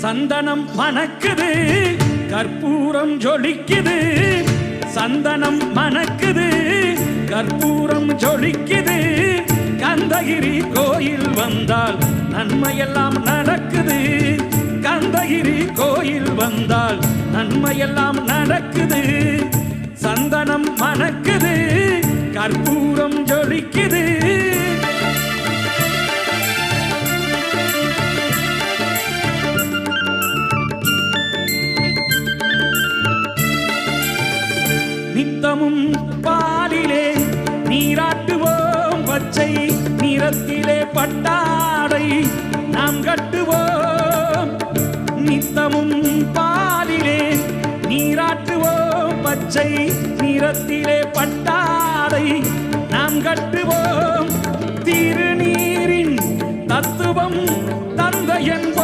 சந்தனம் மணக்குது, கற்பூரம் ஜொலிக்குது. சந்தனம் மணக்குது, கற்பூரம் ஜொலிக்குது. கந்தகிரி கோயில் வந்தால் நன்மையெல்லாம் நடக்குது. கந்தகிரி கோயில் வந்தால் நன்மையெல்லாம் நடக்குது. சந்தனம் மணக்குது, கற்பூரம் ஜொலிக்குது. நித்தமும் பாலிலே நீராட்டுவோம், பச்சை நிறத்திலே பட்டாடை நாம் கட்டுவோம். நித்தமும் பாலிலே நீராட்டுவோம், பச்சை நிறத்திலே பட்டாடை நாம் கட்டுவோம். திருநீரின் தத்துவம் தந்தை என்போம்.